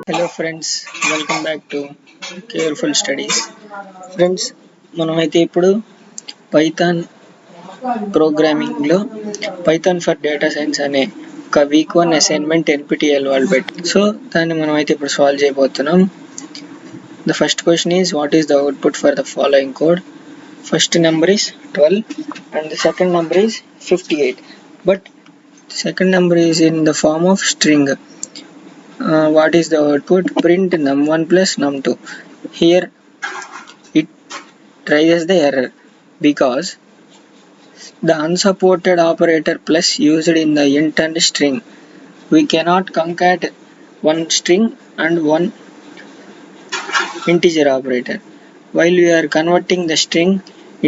Hello friends, welcome back to Careful Studies. Friends, మనమైతే ఇప్పుడు Python programming లో Python for data science అనే ఒక వీక్ 1 అసైన్మెంట్ NPTEL వాళ్ళు పెట్టి సో దాన్ని మనమైతే ఇప్పుడు సాల్వ్ చేయబోతున్నాం. The first question is, what is the output for the following code? First number is 12 and the second number is 58, but second number is in the form of string. What is the output? Print num1 plus num2. Here it raises the error because the unsupported operator plus used in the int and string. We cannot concat one string and one integer operator. While we are converting the string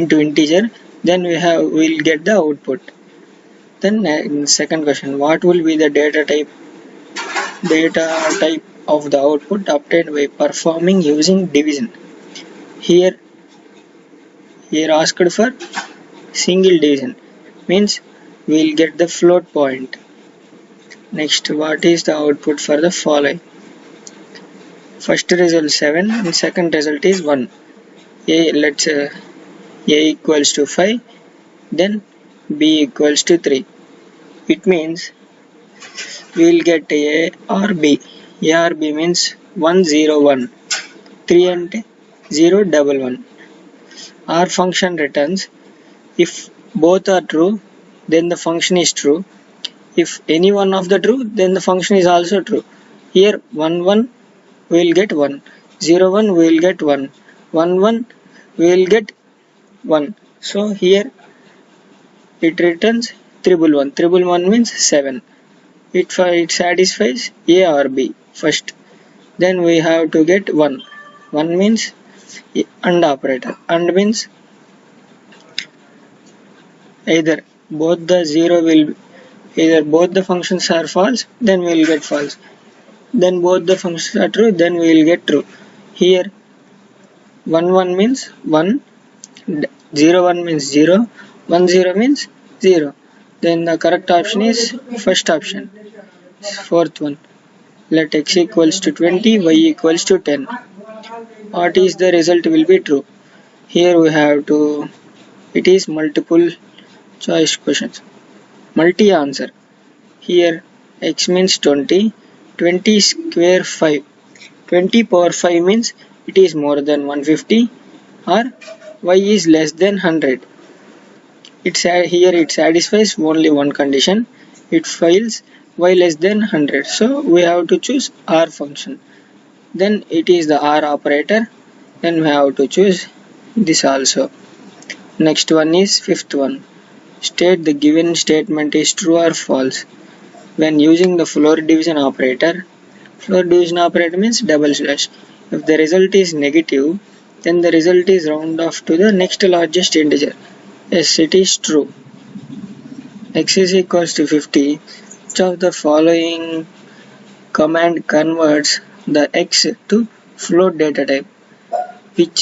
into integer, then we'll get the output. Then second question, what will be the data type of the output obtained by performing using division? Here asked for single division, means we will get the float point. Next, what is the output for the following? First result 7 and second result is 1. Let's a equals to 5, then b equals to 3. It means we will get A or B. A or B means 1 0 1, 3 and 0 1 1. Our function returns if both are true, then the function is true. If any one of the true, then the function is also true. Here 1 1 we will get 1, 0 1 we will get 1, 1 1 we will get 1. So here it returns 1 1 1 means 7. It satisfies A or B first. Then we have to get 1. 1 means AND operator. AND means either both the functions are false, then we will get false. Then both the functions are true, then we will get true. Here 1 1 means 1, 0 1 means 0, 1 0 means 0. Then the correct option is first option. Fourth one, let x equals to 20, y equals to 10. What is the result will be true? Here we have to, it is multiple choice questions, multi answer. Here x means 20, 20 square 5, 20 power 5 means it is more than 150 or y is less than 100. Here it satisfies only one condition, it fails y less than 100. So we have to choose R function. Then it is the R operator. Then we have to choose this also. Next one is fifth one. State the given statement is true or false. When using the floor division operator means double slash. If the result is negative, then the result is round off to the next largest integer. Yes, it is true. X is equals to 50. Which of the following command converts the x to float data type? Which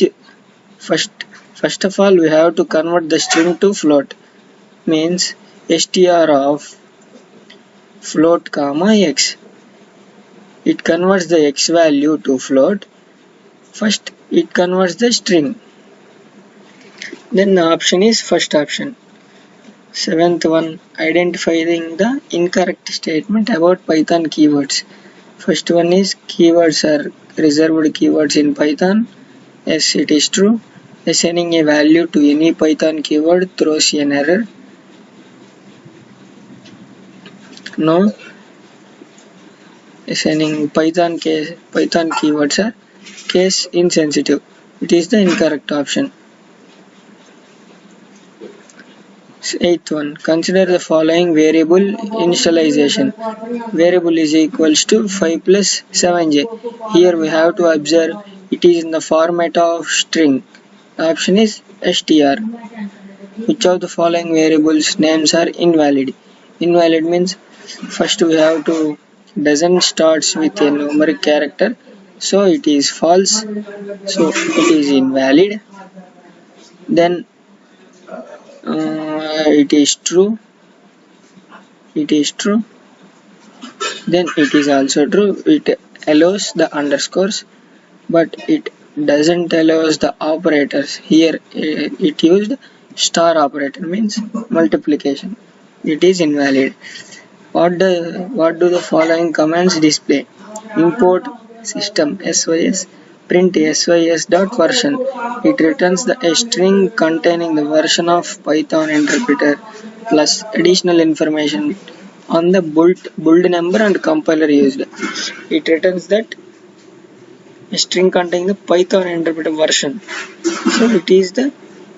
first of all we have to convert the string to float, means str of float comma x. It converts the x value to float. First it converts the string. Then the option is first option. Seventh one, identifying the incorrect statement about Python keywords. First one is keywords are reserved keywords in Python. Yes, it is true. Assigning a value to any Python keyword throws an error. No. Assigning Python keywords are case insensitive. It is the incorrect option. Eighth one, consider the following variable initialization. Variable is equals to 5 plus 7j. Here we have to observe it is in the format of string. The option is str. Which of the following variables names are invalid? Invalid means first we have to doesn't starts with a numeric character, so it is false, so it is invalid. Then it is true, then it is also true, it allows the underscores, but it doesn't allows the operators. Here it used star operator, means multiplication. It is invalid. What do the following commands display? Import system sys print sys.version. It returns a string containing the version of Python interpreter plus additional information on the build number and compiler used. It returns that a string containing the Python interpreter version. So it is the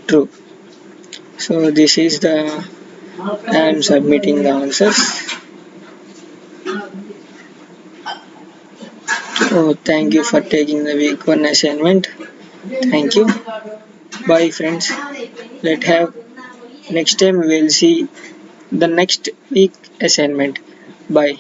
true. So this is the I am submitting the answers. So thank you for taking the week 1 assignment. Thank you. Bye friends. Let have next time we will see the next week assignment. Bye.